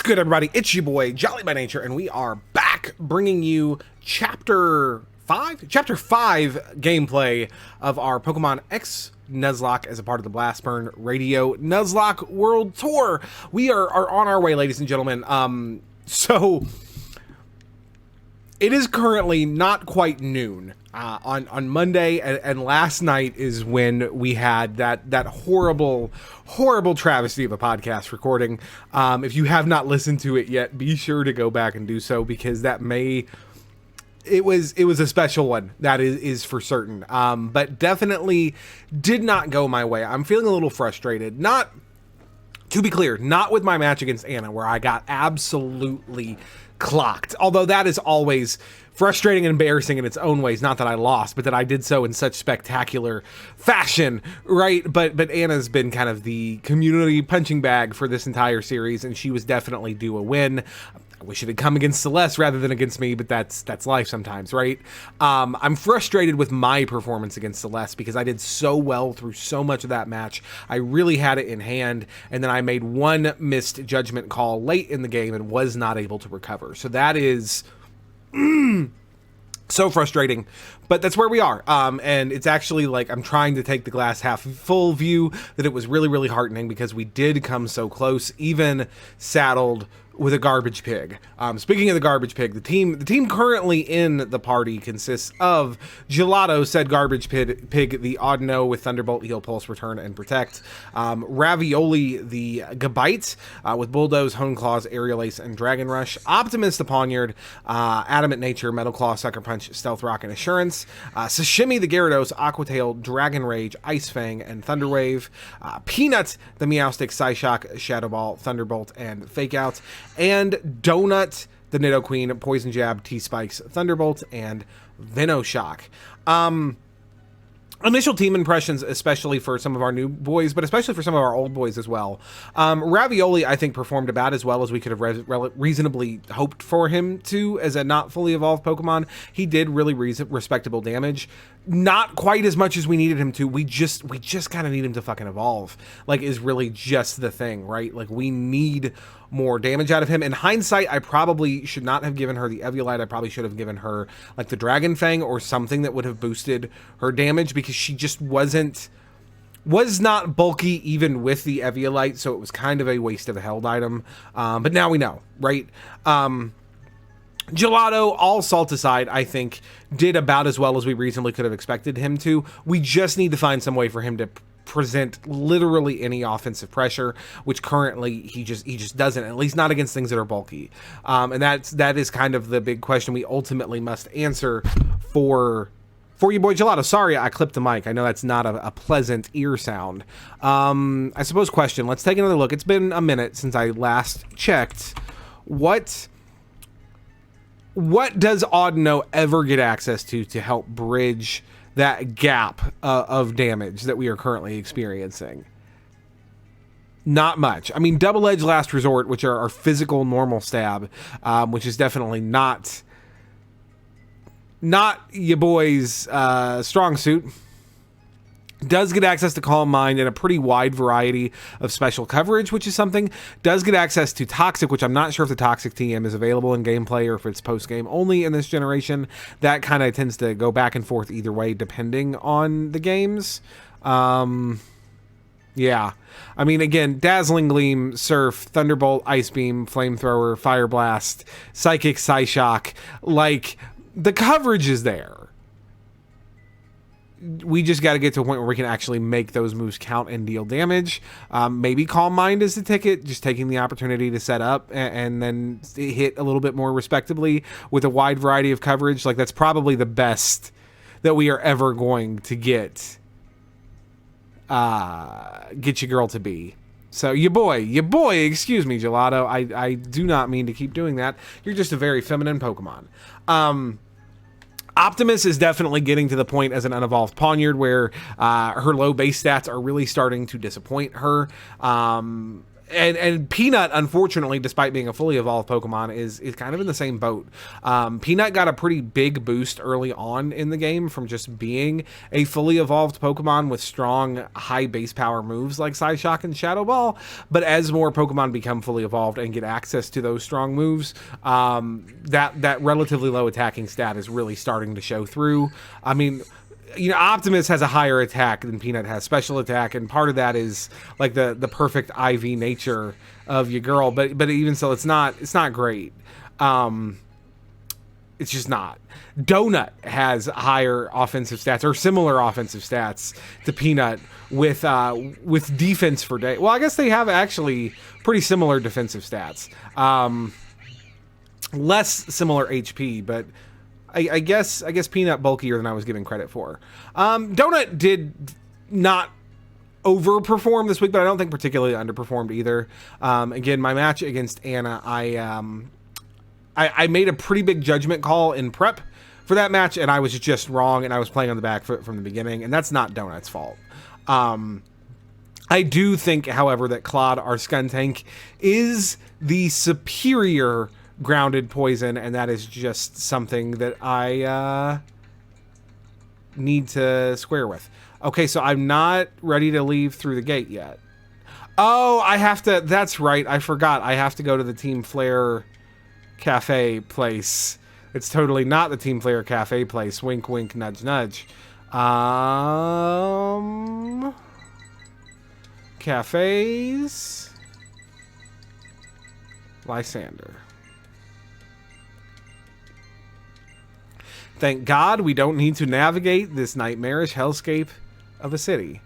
good, everybody? It's your boy, Jolly by Nature, and we are back bringing you Chapter 5 gameplay of our Pokemon X Nuzlocke as a part of the Blastburn Radio Nuzlocke World Tour. We are on our way, ladies and gentlemen. So it is currently not quite noon on Monday, and last night is when we had that horrible travesty of a podcast recording. If you have not listened to it yet, be sure to go back and do so, because it was a special one, that is for certain. But definitely did not go my way. I'm feeling a little frustrated. Not, to be clear, not with my match against Anna, where I got absolutely clocked. Although that is always frustrating and embarrassing in its own ways. Not that I lost, but that I did so in such spectacular fashion, right? But Anna's been kind of the community punching bag for this entire series, and she was definitely due a win. I wish it had come against Celeste rather than against me, but that's life sometimes, right? I'm frustrated with my performance against Celeste because I did so well through so much of that match. I really had it in hand, and then I made one missed judgment call late in the game and was not able to recover. So that is so frustrating, but that's where we are. And it's actually like I'm trying to take the glass half full view, that it was really heartening because we did come so close, even saddled with a garbage pig. Speaking of the garbage pig, the team currently in the party consists of Gelato, said garbage pig, the Oddno with Thunderbolt, Heal, Pulse, Return, and Protect, Ravioli, the Gabite, with Bulldoze, Hone Claws, Aerial Ace, and Dragon Rush, Optimus, the Poniard, Adamant Nature, Metal Claw, Sucker Punch, Stealth Rock, and Assurance, Sashimi, the Gyarados, Aqua Tail, Dragon Rage, Ice Fang, and Thunder Wave, Peanut, the Meowstic, Psyshock, Shadow Ball, Thunderbolt, and Fake Out, and Donut, the Nidoqueen, Poison Jab, T-Spikes, Thunderbolt, and Venoshock. Initial team impressions, especially for some of our new boys, but especially for some of our old boys as well. Ravioli, I think, performed about as well as we could have reasonably hoped for him to as a not fully evolved Pokemon. He did really respectable damage. Not quite as much as we needed him to. We just kind of need him to fucking evolve, like, is really just the thing, right? Like, we need more damage out of him. In hindsight, I probably should not have given her the Eviolite. I probably should have given her like the Dragon Fang or something that would have boosted her damage, because she just was not bulky even with the Eviolite, so it was kind of a waste of a held item. But now we know, right? Gelato, all salt aside, I think did about as well as we reasonably could have expected him to. We just need to find some way for him to present literally any offensive pressure, which currently he just doesn't, at least not against things that are bulky. And that is kind of the big question we ultimately must answer for you, boy Gelato. Sorry, I clipped the mic. I know that's not a pleasant ear sound. I suppose question. Let's take another look. It's been a minute since I last checked. What does Oddno ever get access to help bridge that gap of damage that we are currently experiencing? Not much. I mean, Double Edge, Last Resort, which are our physical normal stab, which is definitely not your boy's strong suit. Does get access to Calm Mind and a pretty wide variety of special coverage, which is something. Does get access to Toxic, which I'm not sure if the Toxic TM is available in gameplay or if it's post-game only in this generation. That kind of tends to go back and forth either way, depending on the games. Yeah. I mean, again, Dazzling Gleam, Surf, Thunderbolt, Ice Beam, Flamethrower, Fire Blast, Psychic, Psyshock. Like, the coverage is there. We just got to get to a point where we can actually make those moves count and deal damage. Maybe Calm Mind is the ticket, just taking the opportunity to set up and then hit a little bit more respectably with a wide variety of coverage. Like, that's probably the best that we are ever going to get your girl to be. So your boy, excuse me, Gelato. I do not mean to keep doing that. You're just a very feminine Pokemon. Optimus is definitely getting to the point as an unevolved Poniard where her low base stats are really starting to disappoint her. And Peanut, unfortunately, despite being a fully evolved Pokemon, is kind of in the same boat. Peanut got a pretty big boost early on in the game from just being a fully evolved Pokemon with strong, high base power moves like Psyshock and Shadow Ball. But as more Pokemon become fully evolved and get access to those strong moves, that relatively low attacking stat is really starting to show through. I mean, you know, Optimus has a higher attack than Peanut has special attack, and part of that is like the perfect IV nature of your girl. But even so, it's not great. It's just not. Donut has higher offensive stats or similar offensive stats to Peanut with defense for day. Well, I guess they have actually pretty similar defensive stats. Less similar HP, but I guess Peanut bulkier than I was giving credit for. Donut did not overperform this week, but I don't think particularly underperformed either. Again, my match against Anna, I made a pretty big judgment call in prep for that match, and I was just wrong, and I was playing on the back foot from the beginning, and that's not Donut's fault. I do think, however, that Claude, our Skuntank, is the superior grounded poison, and that is just something that I need to square with. Okay, so I'm not ready to leave through the gate yet. Oh, I have to. That's right. I forgot. I have to go to the Team Flare Cafe place. It's totally not the Team Flare Cafe place. Wink, wink, nudge, nudge. Cafes. Lysander. Thank God we don't need to navigate this nightmarish hellscape of a city.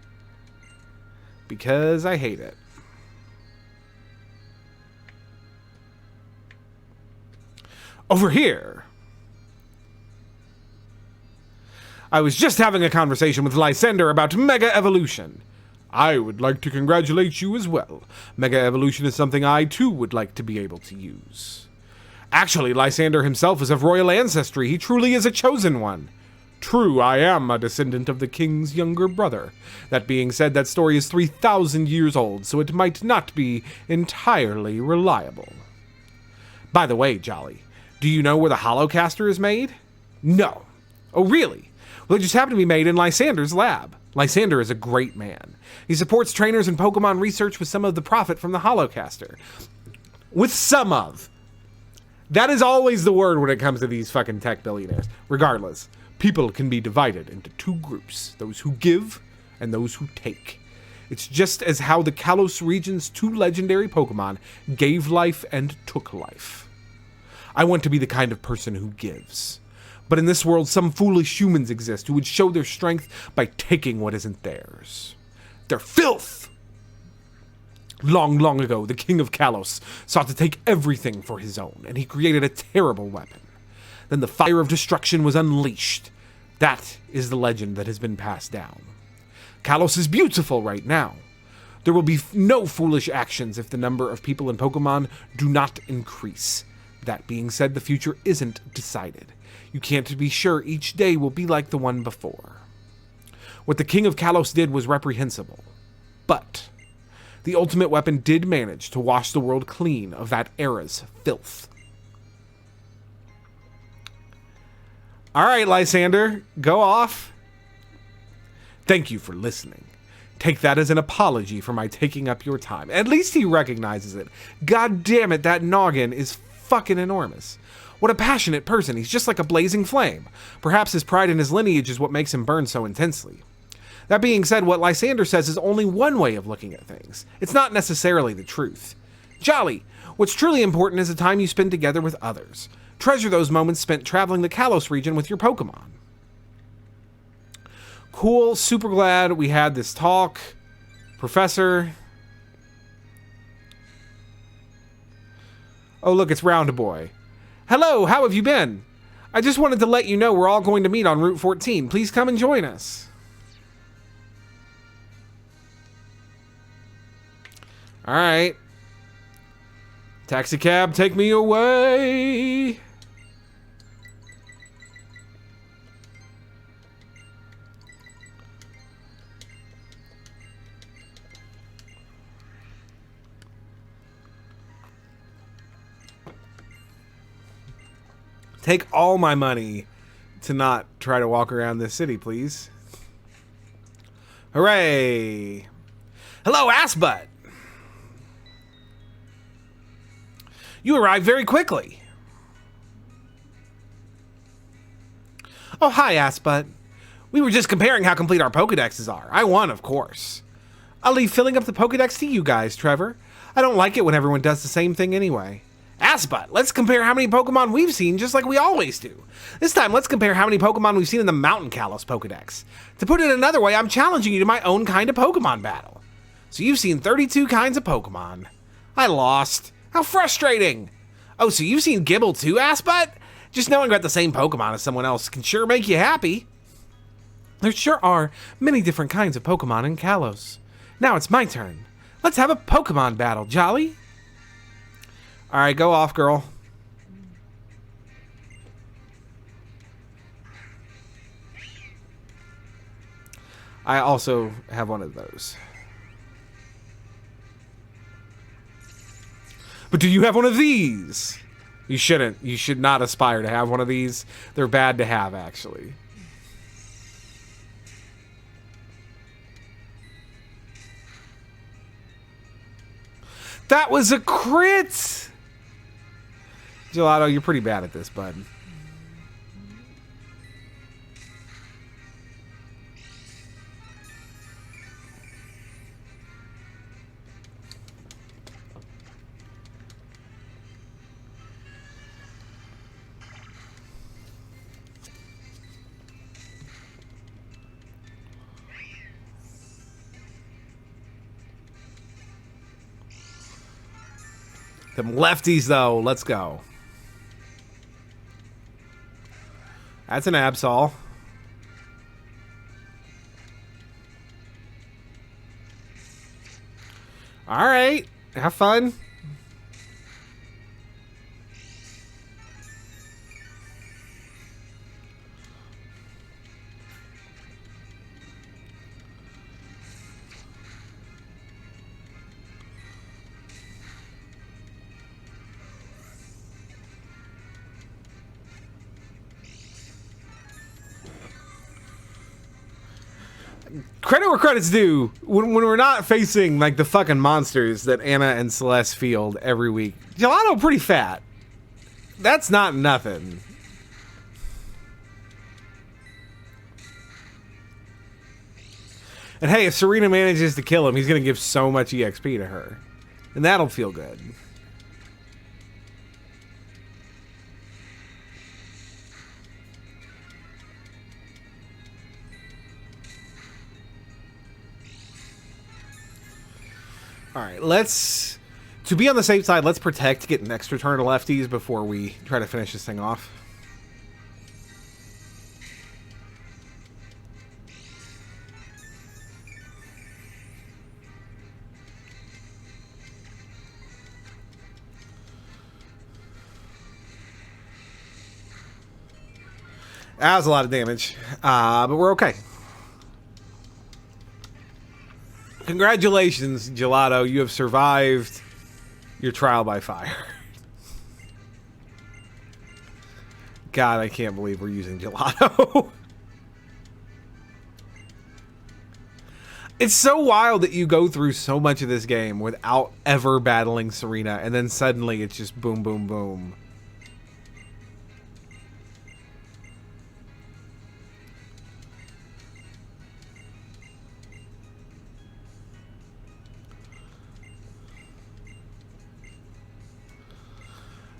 Because I hate it. Over here. I was just having a conversation with Lysander about Mega Evolution. I would like to congratulate you as well. Mega Evolution is something I too would like to be able to use. Actually, Lysander himself is of royal ancestry. He truly is a chosen one. True, I am a descendant of the king's younger brother. That being said, that story is 3,000 years old, so it might not be entirely reliable. By the way, Jolly, do you know where the Holocaster is made? No. Oh, really? Well, it just happened to be made in Lysander's lab. Lysander is a great man. He supports trainers and Pokemon research with some of the profit from the Holocaster. With some of. That is always the word when it comes to these fucking tech billionaires. Regardless, people can be divided into two groups, those who give and those who take. It's just as how the Kalos region's two legendary Pokemon gave life and took life. I want to be the kind of person who gives. But in this world, some foolish humans exist who would show their strength by taking what isn't theirs. They're filth! Long, long ago, the king of Kalos sought to take everything for his own, and he created a terrible weapon. Then the fire of destruction was unleashed. That is the legend that has been passed down. Kalos is beautiful right now. There will be no foolish actions if the number of people in Pokemon do not increase. That being said, the future isn't decided. You can't be sure each day will be like the one before. What the king of Kalos did was reprehensible. But the ultimate weapon did manage to wash the world clean of that era's filth. All right, Lysander, go off. Thank you for listening. Take that as an apology for my taking up your time. At least he recognizes it. God damn it, that noggin is fucking enormous. What a passionate person. He's just like a blazing flame. Perhaps his pride in his lineage is what makes him burn so intensely. That being said, what Lysander says is only one way of looking at things. It's not necessarily the truth. Jolly, what's truly important is the time you spend together with others. Treasure those moments spent traveling the Kalos region with your Pokemon. Cool, super glad we had this talk. Professor. Oh, look, it's Round Boy. Hello, how have you been? I just wanted to let you know we're all going to meet on Route 14. Please come and join us. All right. Taxi cab, take me away. Take all my money to not try to walk around this city, please. Hooray! Hello, Assbutt! You arrived very quickly. Oh, hi, Assbutt. We were just comparing how complete our Pokedexes are. I won, of course. I'll leave filling up the Pokedex to you guys, Trevor. I don't like it when everyone does the same thing anyway. Assbutt, let's compare how many Pokemon we've seen just like we always do. This time, let's compare how many Pokemon we've seen in the Mountain Kalos Pokedex. To put it another way, I'm challenging you to my own kind of Pokemon battle. So you've seen 32 kinds of Pokemon. I lost. How frustrating. Oh, so you've seen Gibble too, Assbutt? Just knowing about the same Pokemon as someone else can sure make you happy. There sure are many different kinds of Pokemon in Kalos. Now it's my turn. Let's have a Pokemon battle, jolly? Alright, go off, girl. I also have one of those. But do you have one of these? You shouldn't. You should not aspire to have one of these. They're bad to have, actually. That was a crit! Gelato, you're pretty bad at this, bud. Them lefties, though. Let's go. That's an Absol. All right. Have fun. Credit where credit's due. When we're not facing like the fucking monsters that Anna and Celeste field every week, Gelato pretty fat. That's not nothing. And hey, if Serena manages to kill him, he's gonna give so much EXP to her, and that'll feel good. All right, to be on the safe side, let's protect, get an extra turn of lefties before we try to finish this thing off. That was a lot of damage, but we're okay. Congratulations, Gelato. You have survived your trial by fire. God, I can't believe we're using Gelato. It's so wild that you go through so much of this game without ever battling Serena, and then suddenly it's just boom, boom, boom.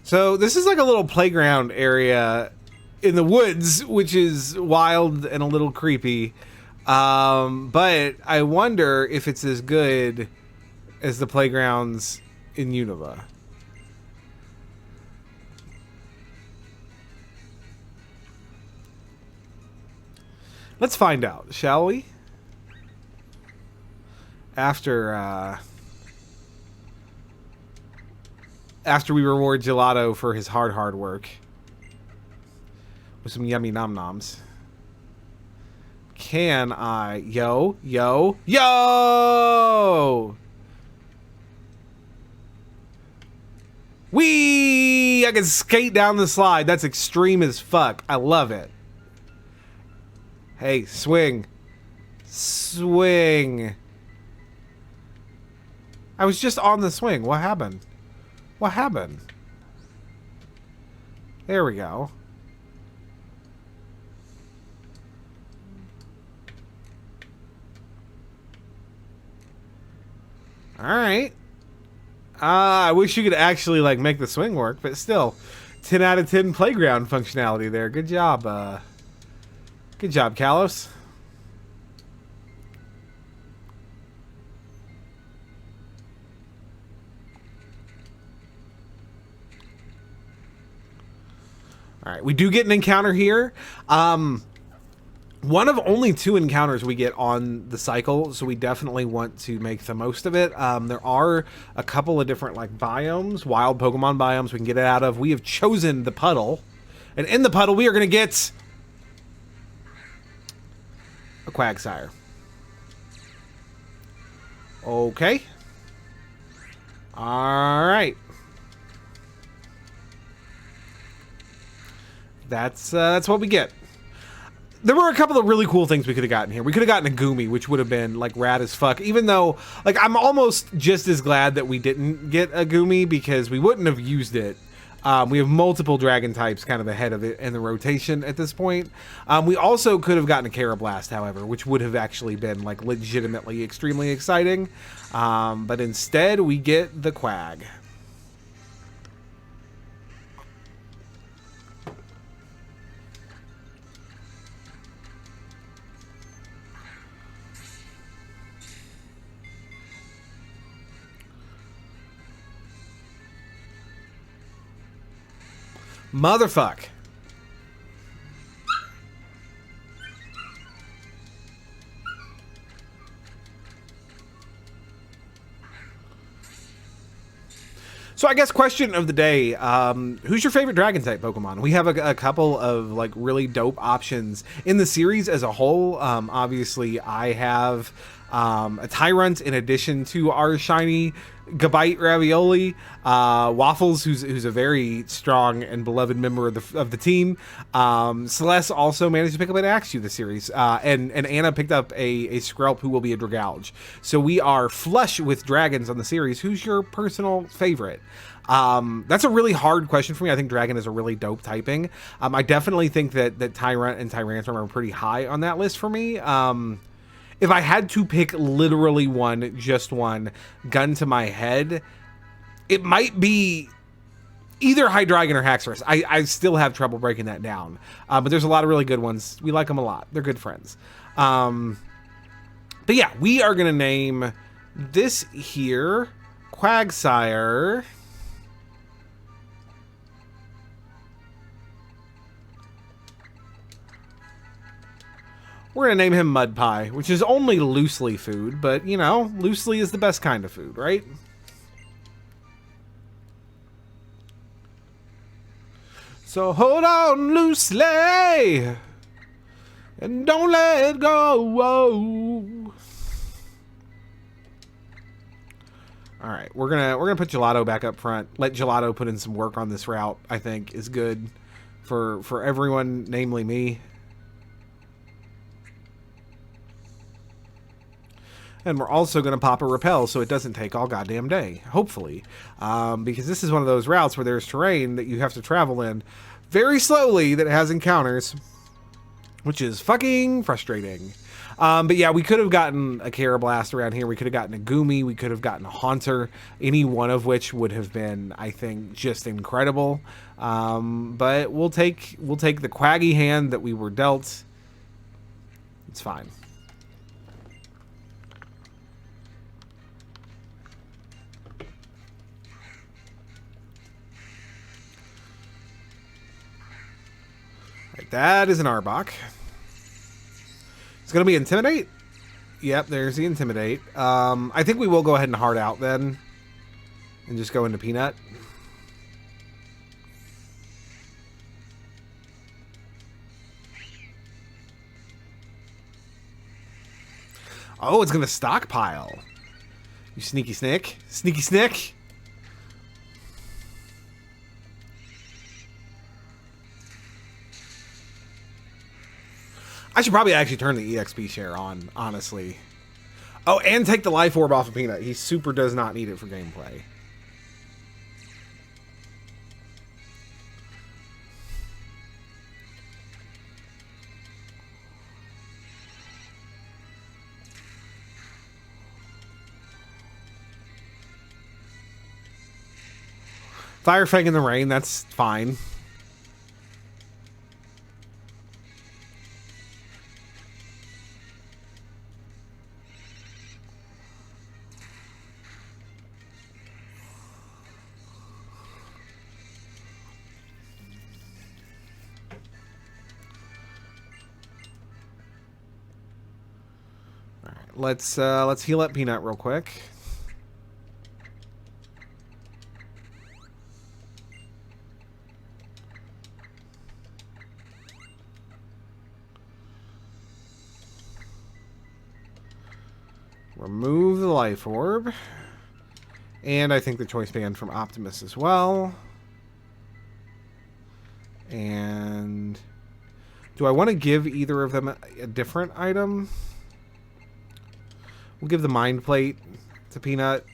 So this is like a little playground area in the woods, which is wild and a little creepy. But I wonder if it's as good as the playgrounds in Unova. Let's find out, shall we? After we reward Gelato for his hard work with some yummy nom-noms. Can I... Yo! Whee! I can skate down the slide. That's extreme as fuck. I love it. Hey, swing. Swing. I was just on the swing. What happened? What happened? There we go. Alright. I wish you could actually, like, make the swing work, but still. 10 out of 10 playground functionality there. Good job, good job, Kalos. Alright, we do get an encounter here. One of only 2 encounters we get on the cycle, so we definitely want to make the most of it. There are a couple of different like biomes, wild Pokemon biomes we can get it out of. We have chosen the puddle, and in the puddle we are going to get a Quagsire. Okay. All right. That's what we get. There were a couple of really cool things we could have gotten here. We could have gotten a Goomy, which would have been, like, rad as fuck. Even though, like, I'm almost just as glad that we didn't get a Goomy because we wouldn't have used it. We have multiple dragon types kind of ahead of it in the rotation at this point. We also could have gotten a Carablast, however, which would have actually been, like, legitimately extremely exciting. But instead, we get the Quag. Motherfuck. So I guess question of the day, who's your favorite dragon type Pokemon? We have a couple of like really dope options in the series as a whole. Obviously I have a Tyrant in addition to our shiny Gabite Ravioli, Waffles, who's a very strong and beloved member of the team. Celeste also managed to pick up an Axew this series, and Anna picked up a Skrelp who will be a Dragouge. So we are flush with dragons on the series. Who's your personal favorite? That's a really hard question for me. I think Dragon is a really dope typing. I definitely think that Tyrant and Tyrantrum are pretty high on that list for me. If I had to pick literally one, just one, gun to my head, it might be either Hydreigon or Haxorus. I still have trouble breaking that down. But there's a lot of really good ones. We like them a lot. They're good friends. But yeah, we are going to name this here Quagsire. We're going to name him Mud Pie, which is only loosely food, but, you know, loosely is the best kind of food, right? So hold on loosely and don't let go. Whoa. All right, we're gonna put Gelato back up front. Let Gelato put in some work on this route. I think is good for everyone, namely me. And we're also going to pop a Repel so it doesn't take all goddamn day, hopefully. Because this is one of those routes where there's terrain that you have to travel in very slowly that has encounters, which is fucking frustrating. But yeah, we could have gotten a Carablast around here. We could have gotten a Goomy. We could have gotten a Haunter. Any one of which would have been, I think, just incredible. But we'll take the Quaggy hand that we were dealt. It's fine. Right, that is an Arbok. It's going to be Intimidate. Yep, there's the Intimidate. I think we will go ahead and hard out then. And just go into Peanut. Oh, it's going to stockpile. You sneaky snick. Sneaky snick. I should probably actually turn the EXP share on, honestly. Oh, and take the life orb off of Peanut. He super does not need it for gameplay. Fire Fang in the rain, that's fine. Let's heal up Peanut real quick. Remove the life orb. And I think the choice band from Optimus as well. And do I want to give either of them a different item? We'll give the Mind Plate to Peanut.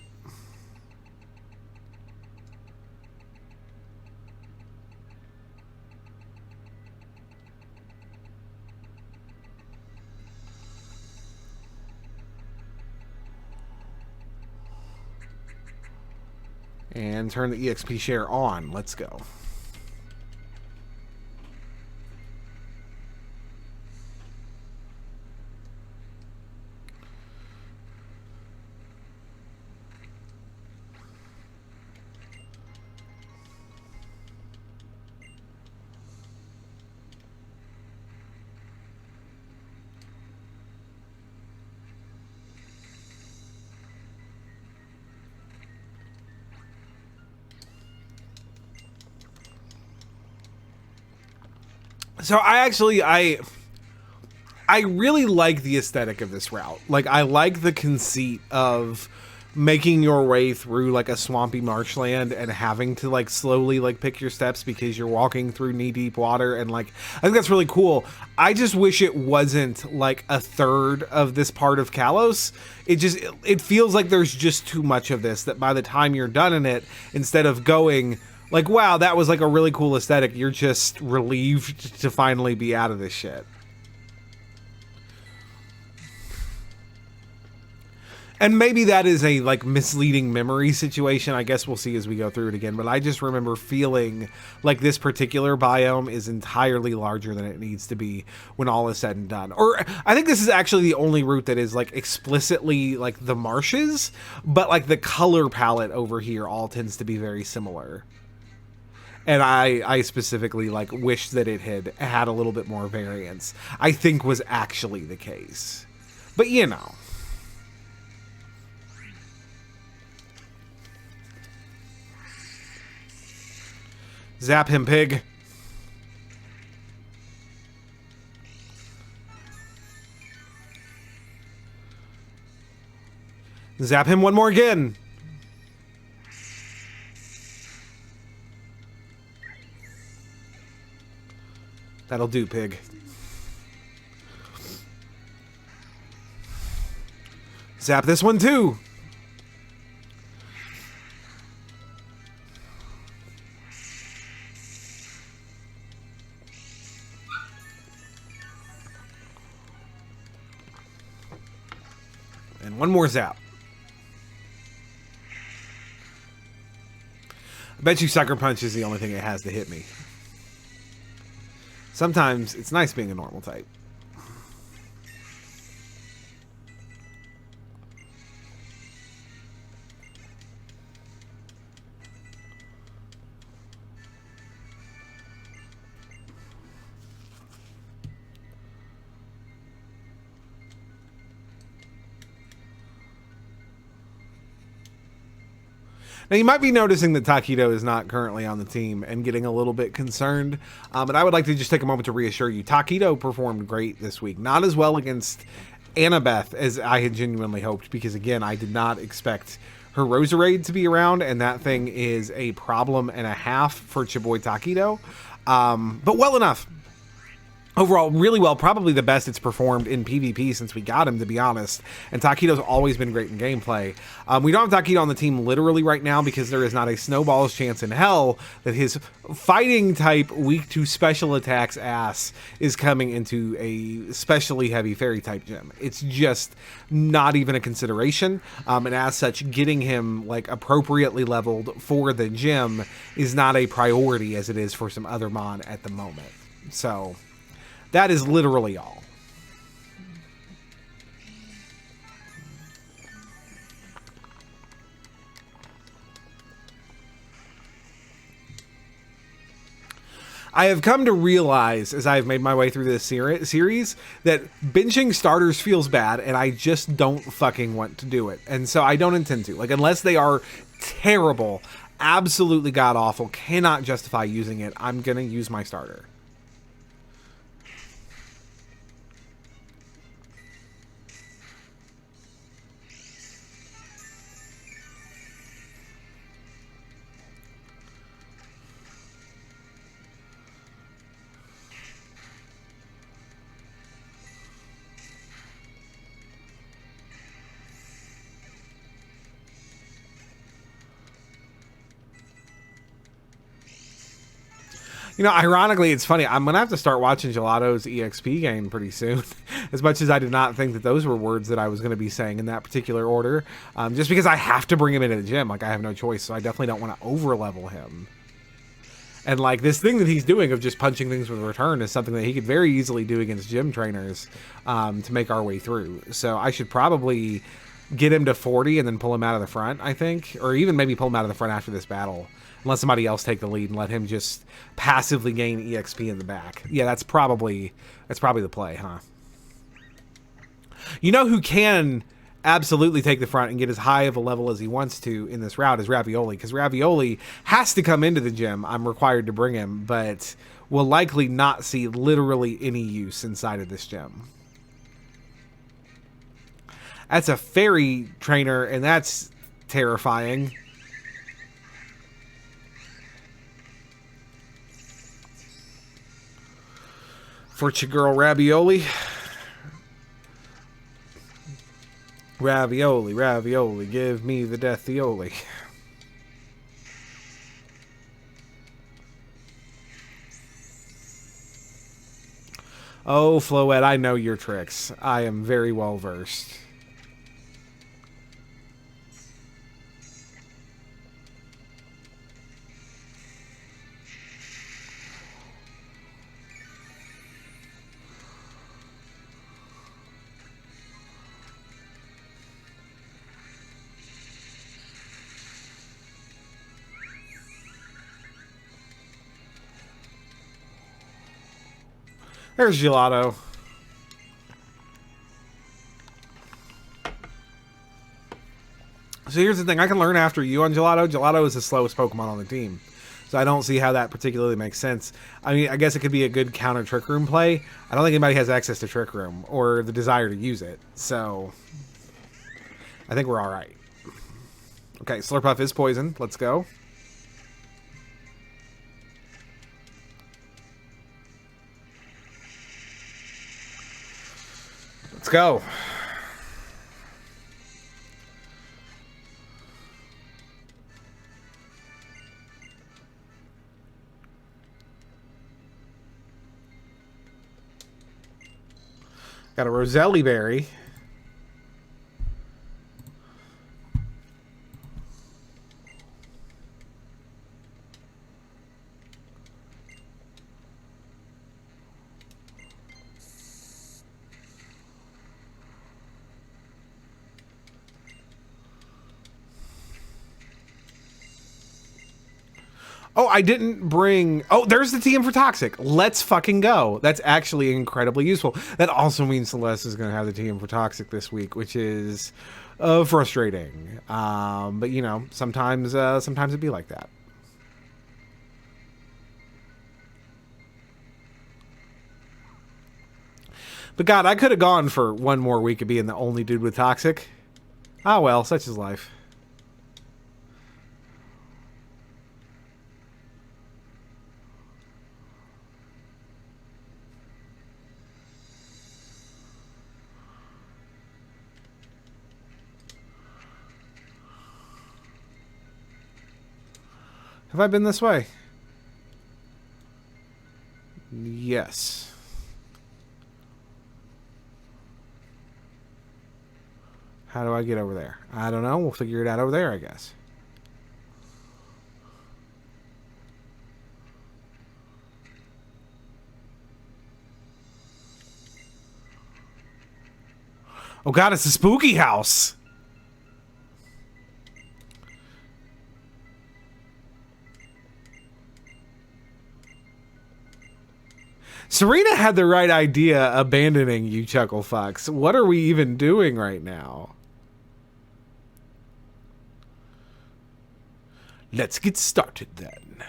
And turn the EXP share on. Let's go. So I really like the aesthetic of this route. Like, I like the conceit of making your way through like a swampy marshland and having to like slowly like pick your steps because you're walking through knee-deep water, and like I think that's really cool. I just wish it wasn't like a third of this part of Kalos. It feels like there's just too much of this, that by the time you're done in it, instead of going like, wow, that was like a really cool aesthetic, you're just relieved to finally be out of this shit. And maybe that is a like misleading memory situation. I guess we'll see as we go through it again. But I just remember feeling like this particular biome is entirely larger than it needs to be when all is said and done. Or I think this is actually the only route that is like explicitly like the marshes, but like the color palette over here all tends to be very similar. And I specifically like wish that it had a little bit more variance. I think was actually the case. But you know. Zap him, pig. Zap him one more again. That'll do, pig. Zap this one too. And one more zap. I bet you Sucker Punch is the only thing it has to hit me. Sometimes it's nice being a normal type. Now, you might be noticing that Taquito is not currently on the team and getting a little bit concerned. And I would like to just take a moment to reassure you. Taquito performed great this week. Not as well against Annabeth as I had genuinely hoped, because, again, I did not expect her Roserade to be around, and that thing is a problem and a half for Chaboy Taquito. But well enough. overall, really well, probably the best it's performed in PvP since we got him, to be honest. And Taquito's always been great in gameplay. We don't have Taquito on the team literally right now because there is not a snowball's chance in hell that his fighting type weak to special attacks ass is coming into a specially heavy fairy type gym. It's just not even a consideration. And as such, getting him like appropriately leveled for the gym is not a priority as it is for some other mon at the moment. So that is literally all. I have come to realize, as I've made my way through this series, that benching starters feels bad, and I just don't fucking want to do it. And so I don't intend to. Like, unless they are terrible, absolutely god-awful, cannot justify using it, I'm going to use my starter. You know, ironically, it's funny. I'm going to have to start watching Gelato's EXP game pretty soon. As much as I did not think that those were words that I was going to be saying in that particular order. Just because I have to bring him into the gym. Like, I have no choice. So I definitely don't want to over-level him. And, like, this thing that he's doing of just punching things with return is something that he could very easily do against gym trainers to make our way through. So I should probably get him to 40 and then pull him out of the front, I think. Or even maybe pull him out of the front after this battle. Unless somebody else take the lead and let him just passively gain EXP in the back. Yeah, that's probably the play, huh? You know who can absolutely take the front and get as high of a level as he wants to in this route is Ravioli, because Ravioli has to come into the gym. I'm required to bring him, but will likely not see literally any use inside of this gym. That's a fairy trainer, and that's terrifying. For your girl Ravioli. Ravioli, ravioli, give me the deathioli. Oh, Floette, I know your tricks. I am very well versed. There's Gelato. So here's the thing. I can learn after you on Gelato. Gelato is the slowest Pokemon on the team. So I don't see how that particularly makes sense. I mean, I guess it could be a good counter Trick Room play. I don't think anybody has access to Trick Room or the desire to use it. So I think we're all right. Okay, Slurpuff is poison. Let's go. Let's go. Got a Roselli Berry. Oh, I didn't bring... Oh, there's the TM for Toxic. Let's fucking go. That's actually incredibly useful. That also means Celeste is going to have the TM for Toxic this week, which is frustrating. But, you know, sometimes it'd be like that. But God, I could have gone for one more week of being the only dude with Toxic. Ah, well, such is life. Have I been this way? Yes. How do I get over there? I don't know. We'll figure it out over there, I guess. Oh god, it's a spooky house! Serena had the right idea abandoning you, Chuckle Fox. What are we even doing right now? Let's get started then.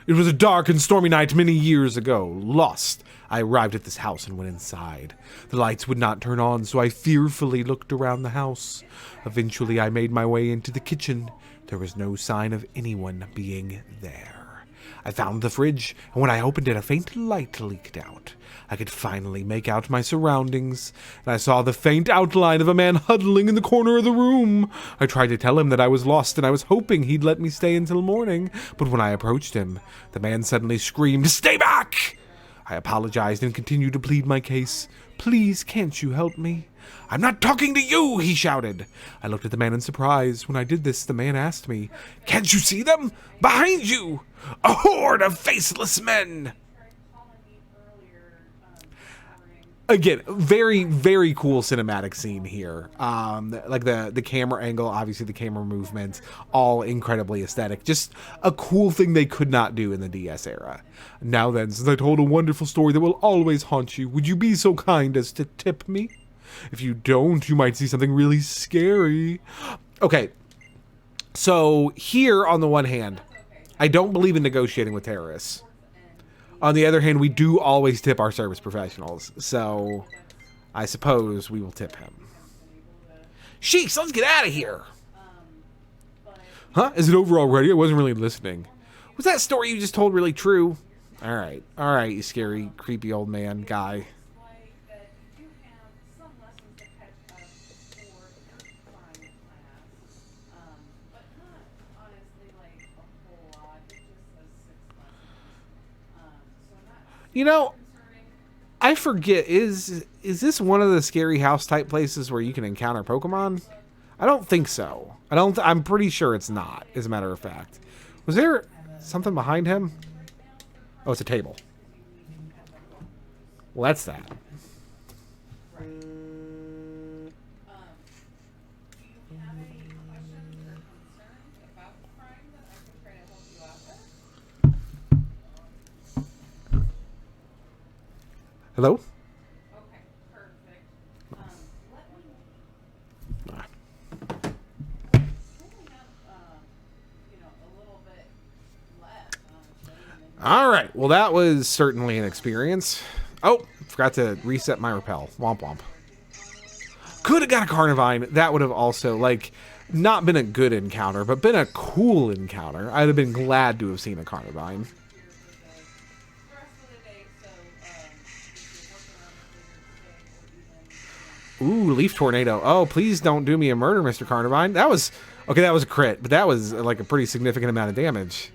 It was a dark and stormy night many years ago. Lost, I arrived at this house and went inside. The lights would not turn on, so I fearfully looked around the house. Eventually, I made my way into the kitchen. There was no sign of anyone being there. I found the fridge, and when I opened it, a faint light leaked out. I could finally make out my surroundings, and I saw the faint outline of a man huddling in the corner of the room. I tried to tell him that I was lost, and I was hoping he'd let me stay until morning, but when I approached him, the man suddenly screamed, "Stay back!" I apologized and continued to plead my case. "Please, can't you help me?" "I'm not talking to you," he shouted. I looked at the man in surprise. When I did this, the man asked me, "Can't you see them? Behind you! A horde of faceless men!" Again, very, very cool cinematic scene here. Like the camera angle, obviously the camera movement, all incredibly aesthetic. Just a cool thing they could not do in the DS era. Now then, since I told a wonderful story that will always haunt you, would you be so kind as to tip me? If you don't, you might see something really scary. Okay, so here on the one hand, I don't believe in negotiating with terrorists. On the other hand, we do always tip our service professionals, so I suppose we will tip him. Sheesh, let's get out of here! Huh? Is it over already? I wasn't really listening. Was that story you just told really true? Alright, you scary, creepy old man guy. You know, I forget, is this one of the scary house type places where you can encounter Pokemon? I don't think so. I'm pretty sure it's not, as a matter of fact. Was there something behind him? Oh, it's a table. Well, that's that. Hello? Okay, perfect. All right. Well, that was certainly an experience. Oh, forgot to reset my repel. Womp womp. Could have got a Carnivine. That would have also, like, not been a good encounter, but been a cool encounter. I'd have been glad to have seen a Carnivine. Ooh, Leaf Tornado. Oh, please don't do me a murder, Mr. Carnivine. That was... Okay, that was a crit, but that was like a pretty significant amount of damage.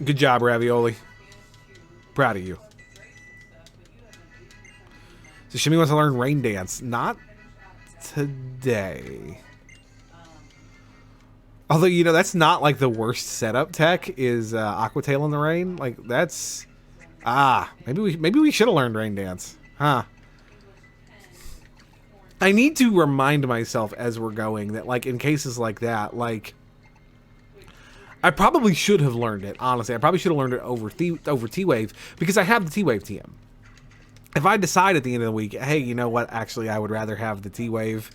Good job, Ravioli. Proud of you. So Shimmy wants to learn Rain Dance. Not today. Although, you know, that's not like the worst setup tech is Aqua Tail in the Rain. Like, that's... maybe we should have learned Rain Dance. Huh. I need to remind myself as we're going that, like, in cases like that, like, I probably should have learned it, honestly. I probably should have learned it over T-Wave, because I have the T-Wave TM. If I decide at the end of the week, hey, you know what, actually, I would rather have the T-Wave,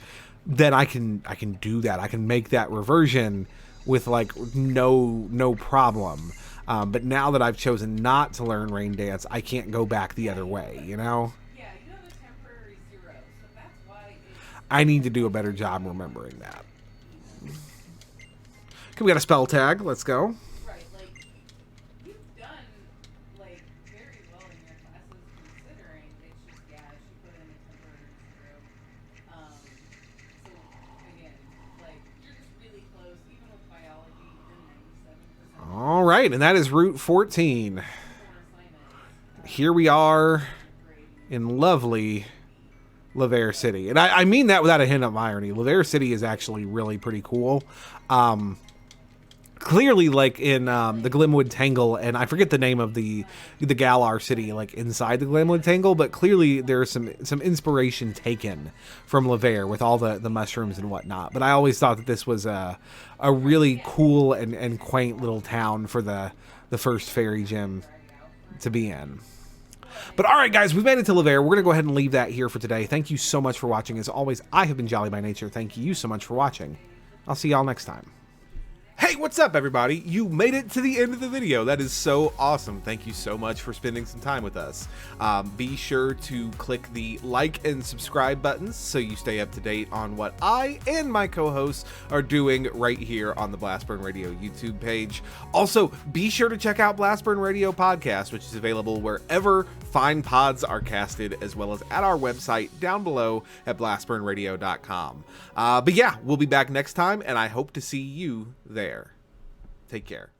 then I can do that. I can make that reversion with, like, no problem. But now that I've chosen not to learn Rain Dance, I can't go back the other way, you know? Yeah, you have a temporary 0, so that's why I need to do a better job remembering that. Okay, we got a spell tag. Let's go. Right, like, you've done, like, very well in your classes considering it's just, yeah, she put in a right, and that is Route 14. Here we are in lovely Laver City. And I mean that without a hint of irony. Laver City is actually really pretty cool. Clearly, like in the Glimwood Tangle, and I forget the name of the Galar city, like inside the Glimwood Tangle, but clearly there's some inspiration taken from Laver with all the mushrooms and whatnot. But I always thought that this was a really cool and quaint little town for the first fairy gym to be in. But all right, guys, we've made it to Laver. We're going to go ahead and leave that here for today. Thank you so much for watching. As always, I have been Jolly by Nature. Thank you so much for watching. I'll see y'all next time. Hey, what's up, everybody? You made it to the end of the video. That is so awesome. Thank you so much for spending some time with us. Be sure to click the like and subscribe buttons so you stay up to date on what I and my co-hosts are doing right here on the Blastburn Radio YouTube page. Also, be sure to check out Blastburn Radio Podcast, which is available wherever fine pods are casted, as well as at our website down below at blastburnradio.com. But yeah, we'll be back next time, and I hope to see you there. Take care.